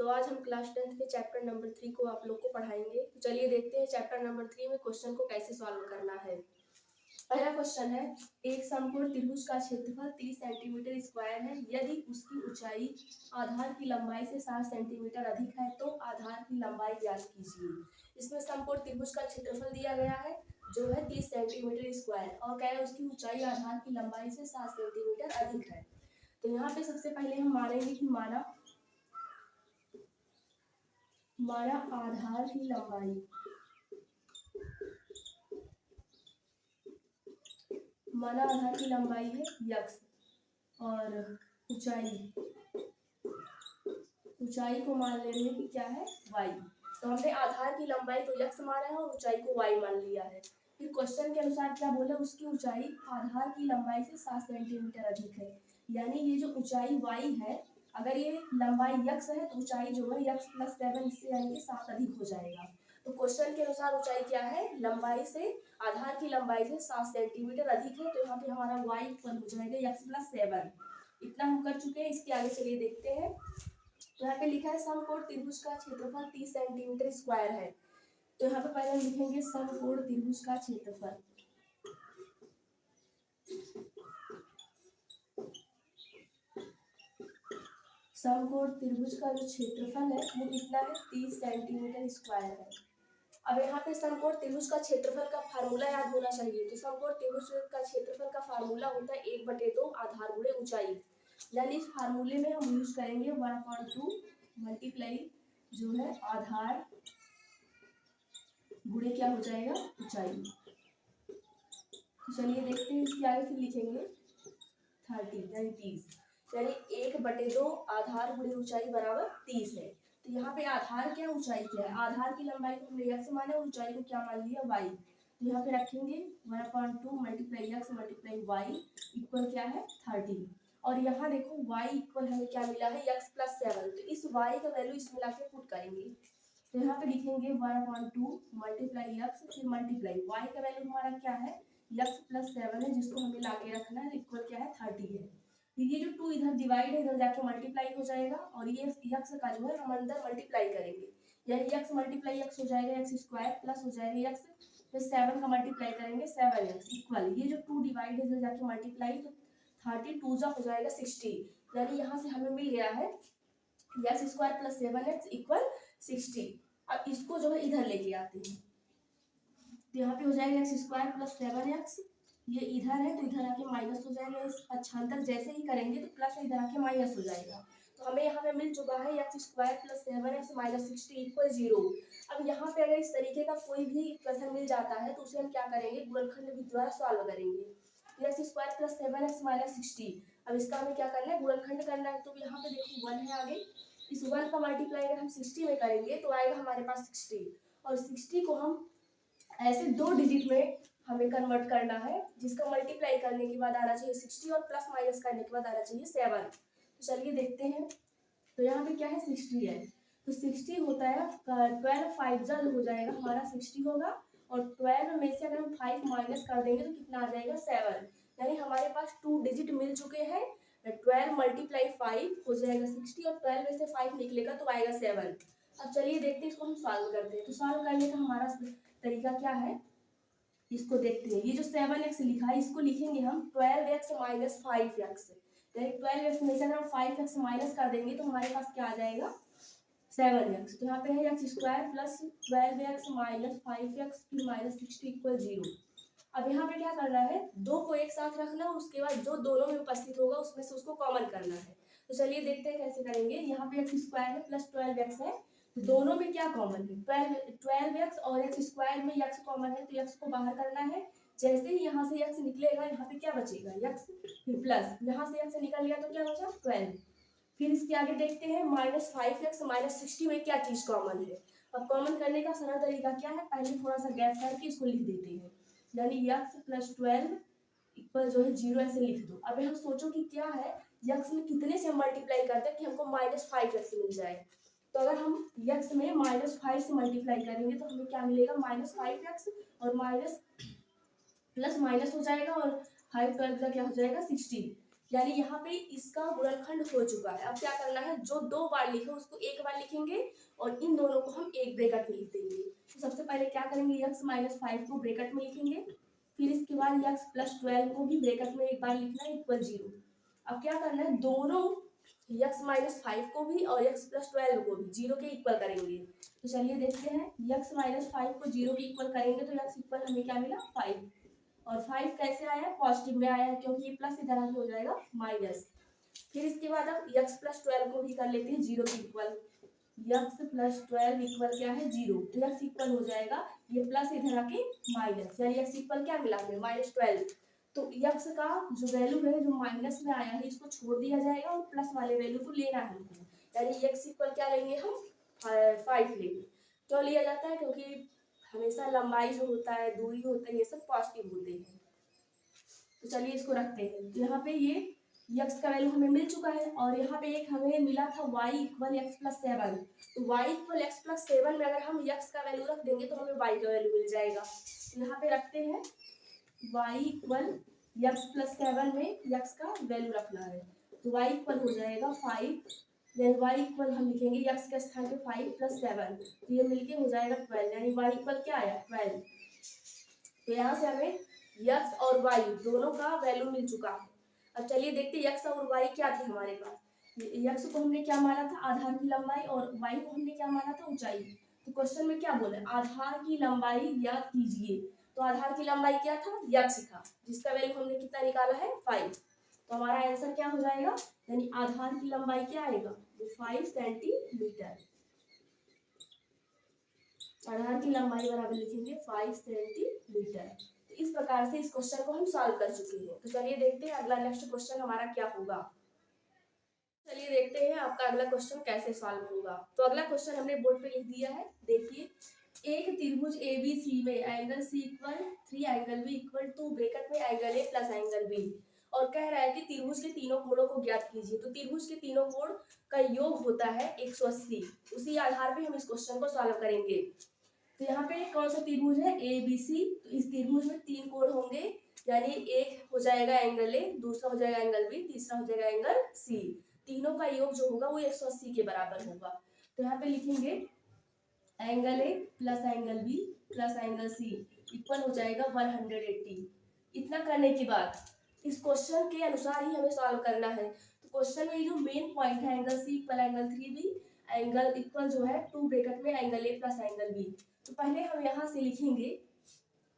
तो आज हम क्लास 10th के चैप्टर नंबर 3 को आप लोग को पढ़ाएंगे। तो चलिए देखते हैं चैप्टर नंबर 3 में क्वेश्चन को कैसे सॉल्व करना है। पहला क्वेश्चन है, एक समकोण त्रिभुज का क्षेत्रफल 30 सेंटीमीटर स्क्वायर है। यदि उसकी ऊंचाई आधार की लंबाई से 60 सेंटीमीटर अधिक है तो आधार की लंबाई ज्ञात कीजिए। इसमें समकोण त्रिभुज का क्षेत्रफल दिया गया है जो है 30 सेंटीमीटर स्क्वायर और क्या है उसकी ऊंचाई आधार की लंबाई से 60 सेंटीमीटर अधिक है। तो यहाँ पे सबसे पहले हम मानेंगे कि माना आधार की लंबाई है यक्स और ऊंचाई को मान ले रहे हैं कि क्या है वाई। तो हमने आधार की लंबाई को यक्स माना है और ऊंचाई को वाई मान लिया है। फिर क्वेश्चन के अनुसार क्या बोला, उसकी ऊंचाई आधार की लंबाई से 7 सेंटीमीटर अधिक है। यानी ये जो ऊंचाई वाई है, अगर ये लंबाई यक्स है तो ऊंचाई जो है यक्स प्लस 7 इससे यानी कि 7 अधिक हो जाएगा। तो क्वेश्चन के अनुसार ऊंचाई क्या है, लंबाई से आधार की लंबाई से 7 सेंटीमीटर अधिक है। तो यहाँ पे हमारा y इक्वल हो जाएगा यक्स प्लस 7। इतना हम कर चुके हैं। इसके आगे चलिए देखते हैं। तो यहाँ पे लिखा है समकोण त्रिभुज का क्षेत्रफल 30 सेंटीमीटर स्क्वायर है। तो यहाँ पे पहले हम लिखेंगे समकोण त्रिभुज का क्षेत्रफल। समकोण त्रिभुज का जो क्षेत्रफल है वो कितना है, 30 सेंटीमीटर स्क्वायर है। अब यहाँ पे समकोण त्रिभुज का क्षेत्रफल का फार्मूला याद होना चाहिए। तो समकोण त्रिभुज का क्षेत्रफल का फार्मूला होता है 1/2 आधार गुणे ऊंचाई। यानी इस फार्मूले में हम यूज करेंगे 1/2 मल्टीप्लाई जो है आधार गुणे क्या हो जाएगा ऊंचाई। तो चलिए देखते हैं। इसके आगे फिर लिखेंगे 30 यानी 30 यानी 1/2 आधार गुणे ऊंचाई बराबर 30 है। तो यहाँ पे आधार क्या ऊंचाई क्या है, आधार की लंबाई को हमने यक्स माना और ऊंचाई को क्या मान लिया वाई। तो यहाँ पे रखेंगे 1/2 multiply x multiply y equal क्या है 30। और यहाँ देखो y इक्वल हमें क्या मिला है यक्स प्लस 7। तो इस y का वैल्यू इसमें लाके पुट करेंगे। तो यहाँ पे लिखेंगे 1/2 मल्टीप्लाई यक्स फिर मल्टीप्लाई y का वैल्यू हमारा क्या है यक्स प्लस 7 है, जिसको हमें लाके रखना है इक्वल क्या है 30 है। फिर ये जो 2 इधर डिवाइड है इधर जाके मल्टीप्लाई हो जाएगा और ये यक्स का जो है हम अंदर मल्टीप्लाई करेंगे। यानी यक्स मल्टीप्लाई यक्स हो जाएगा यक्स स्क्वायर प्लस हो जाएगा यक्स फिर 7 का मल्टीप्लाई करेंगे 7x इक्वल ये जो 2 डिवाइड है इधर जाके मल्टीप्लाई तो 32 जा हो जाएगा 60। यानी यहाँ से हमें मिल गया है x square plus 7x equal 60। अब इसको जो है इधर लेके आते हैं। तो यहाँ पे हो जाएगा एक्स स्क्वायर प्लस 7x, ये इधर है तो इधर आके माइनस हो जाएगा। इस पक्षांतर जैसे ही करेंगे तो प्लस इधर आके माइनस हो जाएगा। तो हमें यहाँ पे मिल चुका है x square plus 7x minus 60 equal 0। अब यहाँ पे अगर इस तरीके का कोई भी प्रश्न मिल जाता है तो उसे हम क्या करेंगे, गुणनखंड विधि द्वारा सॉल्व करेंगे। X square plus 7x minus 60, अब इसका हमें क्या करना है गुणनखंड करना है। तो यहाँ पे देखो 1 है आगे, इस 1 का मल्टीप्लाई अगर हम 60 में करेंगे तो आएगा हमारे पास 60 और 60 को हम ऐसे 2 डिजिट में हमें कन्वर्ट करना है, जिसका मल्टीप्लाई करने के बाद आना चाहिए 60 और प्लस माइनस करने के बाद आना चाहिए 7। तो चलिए देखते हैं। तो यहाँ पे क्या है 60 है, तो 60 होता है 12 5 जल्द हो जाएगा हमारा 60 होगा और 12 में से अगर हम 5 माइनस कर देंगे तो कितना आ जाएगा 7। यानी हमारे पास 2 डिजिट मिल चुके हैं। 12 मल्टीप्लाई 5 हो जाएगा 60 और 12 में से 5 निकलेगा तो आएगा 7। अब चलिए देखते हैं इसको हम सॉल्व करते हैं। तो सॉल्व करने का हमारा तरीका क्या है इसको देखते हैं। ये जो 7x लिखा है इसको लिखेंगे हम 12x माइनस 5x। यानी 12x में से अगर हम 5x माइनस कर देंगे तो हमारे पास क्या आ जाएगा 7x। तो यहाँ पे है x square plus 12x minus 5x फिर माइनस 60 इक्वल 0। अब यहाँ पे क्या करना है, 2 को एक साथ रखना और उसके बाद जो दोनों में उपस्थित होगा उसमें से उसको कॉमन करना है। तो चलिए देखते हैं कैसे करेंगे। यहाँ पे x स्क्वायर है प्लस 12x है, तो दोनों में क्या कॉमन है 12x और x स्क्वायर में x कॉमन है तो x को बाहर करना है। जैसे ही यहाँ से x निकलेगा यहाँ पे क्या बचेगा x फिर प्लस यहाँ से x निकल गया तो क्या बचा 12। फिर इसके आगे देखते हैं माइनस 5x माइनस 60 में क्या चीज कॉमन है। अब कॉमन करने का सरल तरीका क्या है, पहले थोड़ा सा गैप करके इसको लिख देते हैं। यानी x प्लस 12 इक्वल जो है 0 ऐसे लिख दो। अब हम सोचो कि क्या है x में कितने से मल्टीप्लाई करते हैं कि हमको माइनस 5x मिल जाए। तो अगर हम x में माइनस 5 से मल्टीप्लाई करेंगे तो हमें क्या मिलेगा माइनस 5x और माइनस प्लस माइनस हो जाएगा और 5 12 का क्या हो जाएगा 60। यानी यहाँ पे इसका गुणनखंड हो चुका है। अब क्या करना है, जो 2 बार लिखा उसको एक बार लिखेंगे और इन दोनों को हम एक ब्रैकेट में लिख देंगे। तो सबसे पहले क्या करेंगे, x माइनस 5 को ब्रैकेट में लिखेंगे, फिर इसके बाद x प्लस 12 को भी ब्रैकेट में एक बार लिखना है इक्वल 0। अब क्या करना है, दोनों x माइनस 5 को भी और x प्लस 12 को भी 0 के इक्वल करेंगे। तो चलिए देखते हैं, x माइनस 5 को 0 के इक्वल करेंगे तो x इक्वल हमें क्या मिला 5, और 5 कैसे आया है, पॉजिटिव में आया है क्योंकि ये प्लस इधर आके हो जाएगा माइनस। फिर इसके बाद अब x प्लस 12 को भी कर लेते हैं 0 के इक्वल, x प्लस 12 इक्वल क्या है 0, तो x इक्वल हो जाएगा ये प्लस इधर आके माइनस, यानी x इक्वल क्या मिला हमें -12। तो x का जो वैल्यू है जो माइनस में आया है इसको छोड़ दिया जाएगा और प्लस वाले वैल्यू को लेना है हमको, यानी x इक्वल क्या लेंगे हम 5 लेंगे। क्यों लिया जाता है, क्योंकि हमेशा लंबाई जो होता है, दूरी होता है, ये सब पॉजिटिव होते हैं। तो चलिए इसको रखते हैं। तो यहाँ पे ये x का वैल्यू हमें मिल चुका है और यहाँ पे एक हमें मिला था y इक्वल x प्लस 7। तो y इक्वल x प्लस 7 में अगर हम x का वैल्यू रख देंगे तो हमें y का वैल्यू मिल जाएगा। तो यहाँ पे रखते हैं y इक्वल x प्लस 7 में x का वैल्यू रखना है, तो y इक्वल हो जाएगा 5, यानी y इक्वल हम लिखेंगे x के स्थान पे 5 प्लस 7, तो ये मिलके हो जाएगा 12, यानी y इक्वल क्या आया 12। तो यहाँ से हमें x और y दोनों का वैल्यू मिल चुका है। अब चलिए देखते हैं x और y क्या थी हमारे पास। x को हमने क्या माना था, आधार की लंबाई, और y को हमने क्या माना था, ऊंचाई। तो क्वेश्चन में क्या बोले, आधार की लंबाई ज्ञात कीजिए। तो आधार की लंबाई क्या था, x था, जिसका वैल्यू हमने कितना निकाला है 5। तो हमारा आंसर क्या हो जाएगा, यानी आधार की लंबाई क्या आएगा, 5 सेंटीमीटर। आधार की लंबाई बराबर लिखेंगे 5 सेंटीमीटर। तो इस प्रकार से इस क्वेश्चन को हम सॉल्व कर चुके हैं। तो चलिए देखते हैं अगला नेक्स्ट क्वेश्चन हमारा क्या होगा। चलिए देखते हैं आपका अगला क्वेश्चन कैसे सॉल्व होगा। तो अगला क्वेश्चन हमने बोर्ड पे लिख दिया है, देखिए। एक त्रिभुज ABC में angle C equal 3 angle B equal 2 bracket में angle A plus angle B, और कह रहा है कि त्रिभुज के तीनों कोणों को ज्ञात कीजिए। तो त्रिभुज के तीनों कोण का योग होता है 180। उसी आधार पे हम इस क्वेश्चन को सॉल्व करेंगे। तो यहाँ पे कौन सा त्रिभुज है, ABC। तो इस त्रिभुज में 3 कोण होंगे, यानी एक हो जाएगा एंगल A, दूसरा हो जाएगा एंगल B, तीसरा हो जाएगा एंगल C। तीनों का योग जो होगा वो 180 के बराबर होगा। तो यहाँ पे लिखेंगे angle A plus angle B plus angle C equal हो जाएगा 180। इतना करने के बाद इस क्वेश्चन के अनुसार ही हमें सॉल्व करना है। तो क्वेश्चन में जो मेन पॉइंट है angle C equal angle 3B, angle equal जो है 2 ब्रैकेट में angle A plus angle B। तो पहले हम यहाँ से लिखेंगे,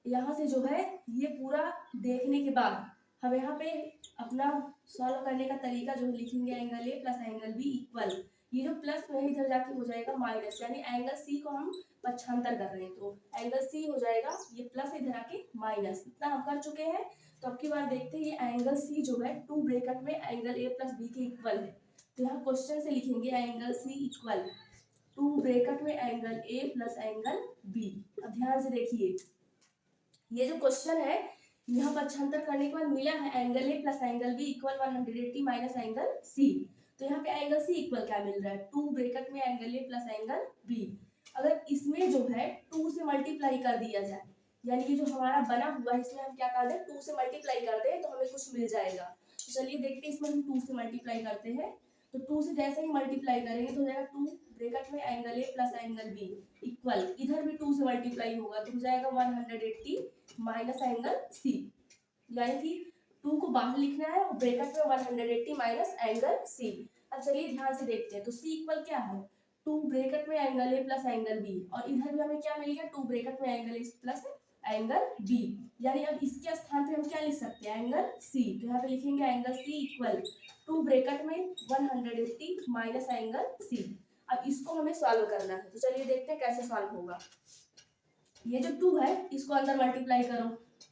यहाँ से जो है ये पूरा देखने के बाद हम यहाँ पे अपना सॉल्व करने का तरीका जो लिखेंगे, angle A plus angle B equal, ये जो प्लस है इधर जाके हो जाएगा माइनस, यानी एंगल C को हम पक्षांतर कर रहे हैं, तो एंगल C हो जाएगा ये प्लस इधर आके माइनस। इतना हम कर चुके हैं। तो अब की बार देखते हैं, ये एंगल C जो है 2 ब्रैकेट में एंगल A प्लस B के इक्वल है। तो यहाँ क्वेश्चन से लिखेंगे एंगल C इक्वल 2 ब्रैकेट में angle A plus angle B। अब ध्यान से देखिए, ये जो क्वेश्चन है यहाँ पक्षांतर करने के बाद मिला है angle A plus angle B equal 180 minus angle C। तो यहाँ पे एंगल C इक्वल क्या मिल रहा है, 2 ब्रैकेट में angle A plus angle B। अगर इसमें जो है 2 से मल्टीप्लाई कर दिया जाए, यानी कि जो हमारा बना हुआ है इसमें हम क्या कर दें, 2 से मल्टीप्लाई कर दें तो हमें कुछ मिल जाएगा। तो चलिए देखते हैं, इसमें हम 2 से मल्टीप्लाई करते हैं। तो 2 से जैसे ही मल्टीप्लाई करेंगे तो हो जाएगा 2 ब्रैकेट में angle A plus angle B equal, इधर भी 2 से मल्टीप्लाई होगा तो हो जाएगा 180 माइनस एंगल C, यानी कि 2 को बाहर लिखना है और ब्रैकेट में 180 माइनस एंगल C। अब चलिए ध्यान से देखते हैं, तो C इक्वल क्या है, 2 ब्रैकेट में angle A plus angle B, और इधर भी हमें क्या मिल गया, 2 ब्रैकेट में angle A plus angle B, यानी अब इसके स्थान पे हम क्या लिख सकते हैं, एंगल C। तो यहाँ पे लिखेंगे एंगल C इक्वल 2 ब्रैकेट में 180 माइनस एंगल C। अब इसको हमें सॉल्व करना है। तो चलिए देखते हैं कैसे सॉल्व होगा। ये जो 2 है इसको अंदर मल्टीप्लाई करो,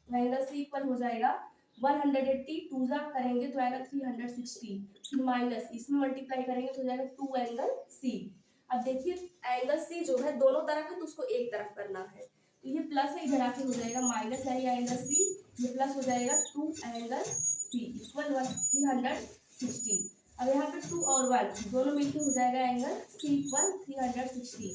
एंगल C इक्वल हो जाएगा 180, 2 जा करेंगे तो आएगा 360, फिर माइनस इसमें मल्टीप्लाई करेंगे तो हो जाएगा 2 एंगल C। अब देखिए एंगल C जो है दोनों तरफ है तो उसको एक तरफ करना है, तो ये प्लस है इधर आके हो जाएगा माइनस, यानी एंगल C ये प्लस हो जाएगा 2 एंगल C इक्वल 360। अब यहाँ पे 2 और 1 दोनों मिलके हो जाएगा एंगल C इक्वल 360।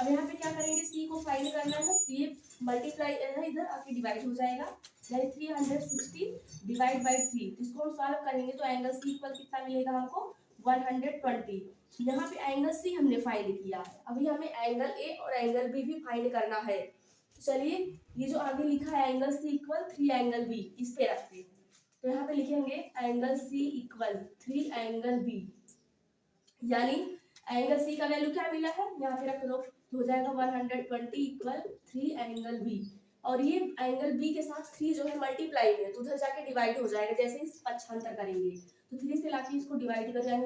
अब यहाँ पे क्या करेंगे, सी को फाइंड करना है तो ये मल्टीप्लाई है, इधर आके डिवाइड हो जाएगा, यानी 360 डिवाइड बाई 3। इसको हम सॉल्व करेंगे तो एंगल सी इक्वल कितना मिलेगा हमको 120। यहाँ पे एंगल सी हमने फाइंड किया है, अभी हमें एंगल ए और एंगल बी भी फाइंड करना है। तो चलिए ये जो आगे लिखा है angle C equal 3 angle B, इस पे रखते हैं। तो यहाँ पे लिखेंगे angle C equal 3 angle B, यानी एंगल सी का वैल्यू क्या मिला है यहाँ पे रख दो, तो हो जाएगा 120 इक्वल 3 एंगल बी। और ये एंगल बी के साथ 3 जो है मल्टीप्लाई में, तो उधर जाके डिवाइड हो जाएगा, जैसे इस पक्षांतर करेंगे तो 3 से लाके इसको डिवाइड कर, यानी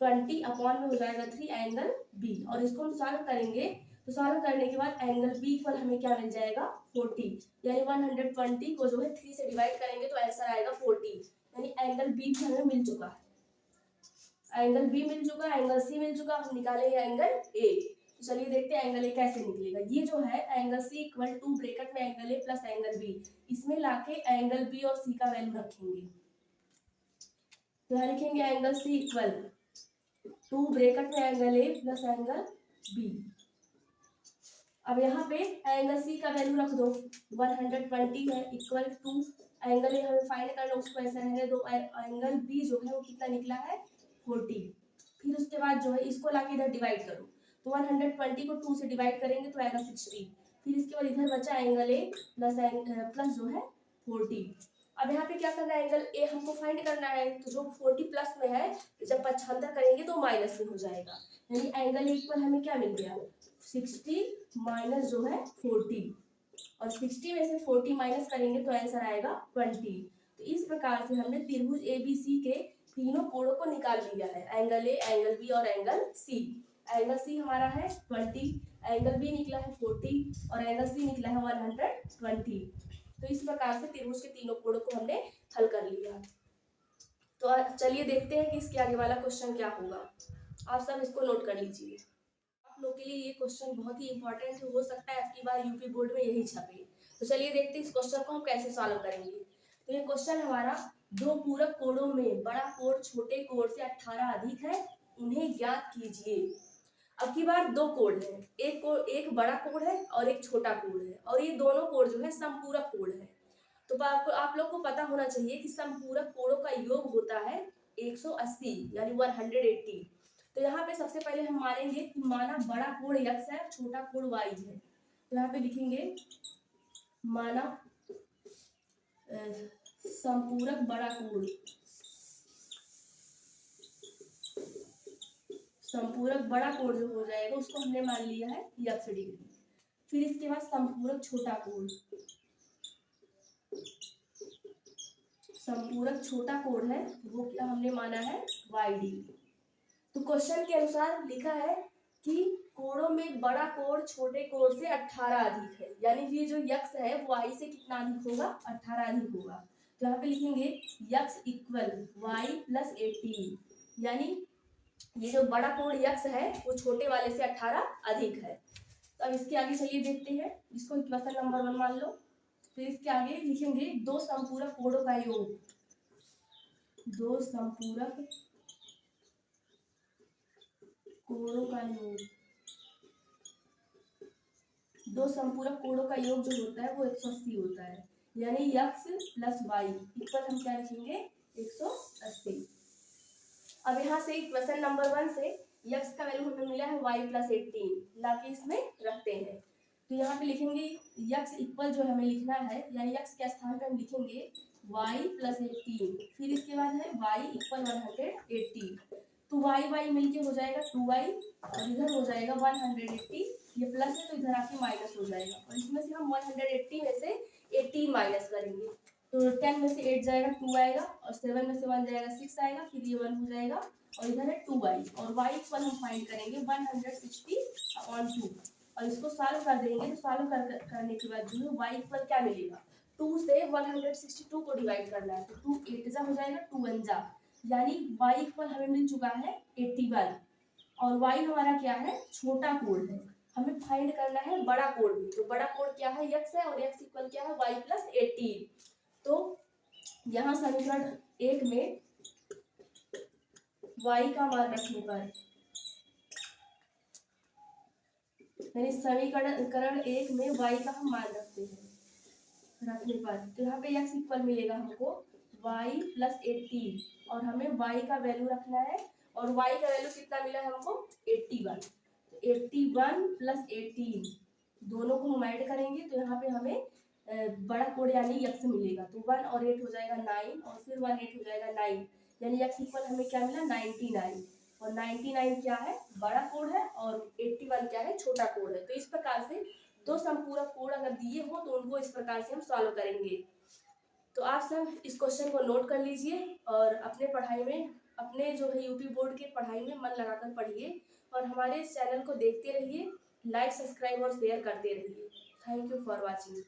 120 अपॉन में हो जाएगा 3 एंगल बी। और इसको हम सॉल्व करेंगे तो सॉल्व करने के बाद एंगल बी इक्वल हमें क्या मिल जाएगा 40, यानी 120 को जो है 3 से डिवाइड करेंगे तो आंसर आएगा 40, यानी एंगल बी भी हमें मिल चुका है। एंगल बी मिल चुका, एंगल सी मिल चुका, हम निकालेंगे एंगल ए। तो चलिए देखते हैं एंगल ए कैसे निकलेगा। ये जो है angle C equal to bracket में angle A plus angle B, इसमें लाके एंगल बी और सी का वैल्यू रखेंगे। तो यहाँ लिखेंगे angle C equal to bracket में angle A plus angle B. अब यहाँ पे एंगल सी का वैल्यू रख दो, 120 है इक्वल टू एंगल ए हमें फाइंड करना, उसको ऐसे रहने दो, एंगल बी जो है वो कितना निकला है 40। फिर उसके बाद जो है इसको लाके इधर डिवाइड करो, तो 120 को 2 से डिवाइड करेंगे तो आएगा 60। फिर इसके बाद इधर बचा एंगल ए प्लस जो है 40। अब यहाँ पे क्या करना है, एंगल ए हमको फाइंड करना है, तो जो 40 प्लस में है जब पक्षांतर करेंगे तो माइनस में हो जाएगा, यानी एंगल ए इक्वल हमें क्या मिल गया 60 माइनस जो है 40, और 60 में से 40 माइनस करेंगे तो आंसर आएगा 20। तो इस प्रकार से हमने त्रिभुज एबीसी के तीनों कोणों को निकाल लिया है, एंगल ए, एंगल बी और एंगल सी। एंगल सी हमारा है 20, एंगल बी निकला है 40 और एंगल सी निकला है 120। तो इस प्रकार से त्रिभुज के तीनों कोणों को हमने हल कर लिया। तो चलिए देखते हैं कि इसके आगे वाला क्वेश्चन क्या होगा। आप सब इसको नोट कर लीजिए, आप लोग के लिए ये क्वेश्चन बहुत ही इंपॉर्टेंट हो सकता है, आपकी बार यूपी बोर्ड में यही छपे। तो चलिए देखते हैं इस क्वेश्चन को हम कैसे सॉल्व करेंगे। तो ये क्वेश्चन हमारा, दो पूरक कोणों में बड़ा कोण छोटे कोण से 18 अधिक है, उन्हें ज्ञात कीजिए। अब की बार दो कोण है, एक बड़ा कोण है और एक छोटा कोण है, और ये दोनों कोण जो है समपूरक कोण है। तो आप लोग को पता होना चाहिए कि समपूरक कोणों का योग होता है 180, यानी 180। तो यहाँ पे सबसे पहले हम मानेंगे कि माना बड़ा कोण x है, छोटा कोण y है। तो यहाँ पे लिखेंगे माना समपूरक बड़ा कोण, समपूरक बड़ा कोण जो हो जाएगा उसको हमने मान लिया है x डिग्री। फिर इसके बाद समपूरक छोटा कोण, समपूरक छोटा कोण है वो क्या हमने माना है y डिग्री। तो क्वेश्चन के अनुसार लिखा है कि कोणों में बड़ा कोण छोटे कोण से 18 अधिक है, यानी ये जो x है वो y से कितना अधिक होगा 18 अधिक होगा। तो यहाँ पे लिखेंगे x इक्वल y प्लस 18, यानी ये जो बड़ा कोण x है वो छोटे वाले से 18 अधिक है। तो अब इसके आगे चलिए देखते हैं, इसको क्वेश्चन नंबर 1 मान लो। फिर इसके आगे लिखेंगे दो समपूरक कोणों का योग, दो समपूरक कोणों का योग, दो समपूरक कोणों का योग जो होता है वो 180 होता है, यानी x प्लस वाई इक्वल हम क्या लिखेंगे 180। अब यहाँ से क्वेश्चन नंबर 1 से x का वैल्यू हमें मिला है y प्लस 18, लाके इसमें रखते हैं। तो यहाँ पे लिखेंगे x इक्वल जो हमें लिखना है, यानी x के स्थान पे हम लिखेंगे y प्लस 18, फिर इसके बाद है y इक्वल 180। तो y मिलके हो जाएगा 2y, और इधर हो जाएगा 180, ये प्लस है तो इधर आके माइनस हो जाएगा, और इसमें से हम 180 में से 18 माइनस करेंगे तो 10 में से 8 जाएगा 2 आएगा, और 7 में से 1 जाएगा 6 आएगा, फिर ये 1 हो जाएगा, और इधर है 2y, और y इक्वल हम फाइंड करेंगे 160/2, और इसको सॉल्व कर देंगे। तो सॉल्व करने के बाद जो है y इक्वल क्या मिलेगा, 2 से 162 को डिवाइड करना है, तो 2 8 जा हो जाएगा 2 1 जा, यानी y इक्वल हमें मिल चुका है 81। और y हमारा क्या है छोटा कोण है, हमें फाइंड करना है बड़ा कोण भी। तो बड़ा कोण क्या है x है, और x इक्वल क्या है y प्लस 18। तो यहाँ समीकरण 1 में y का मान रखने पर यानी समीकरण एक में y का हम मान रखते हैं, रखने पर तो यहाँ पे x इक्वल मिलेगा हमको y प्लस 18 और हमें y का वैल्यू रखना है और y का वैल्यू कितना मिला है हमको 81। 81 प्लस 18 दोनों को हम ऐड करेंगे तो यहाँ पे हमें बड़ा कोड यानी x मिलेगा। तो 1 और 8 हो जाएगा 9 और फिर 1 8 हो जाएगा 9, यानी x इक्वल हमें क्या मिला 99। और 99 क्या है बड़ा कोड है और 81 क्या है छोटा कोड है। तो इस प्रकार से दो संपूरक कोड अगर दिए हो तो उनको इस प्रकार से हम सॉल्व करेंगे। तो आप सब इस क्वेश्चन को नोट कर लीजिए और अपने पढ़ाई में, अपने जो है यूपी बोर्ड के पढ़ाई में मन लगाकर पढ़िए और हमारे इस चैनल को देखते रहिए, लाइक सब्सक्राइब और शेयर करते रहिए। Thank you for watching.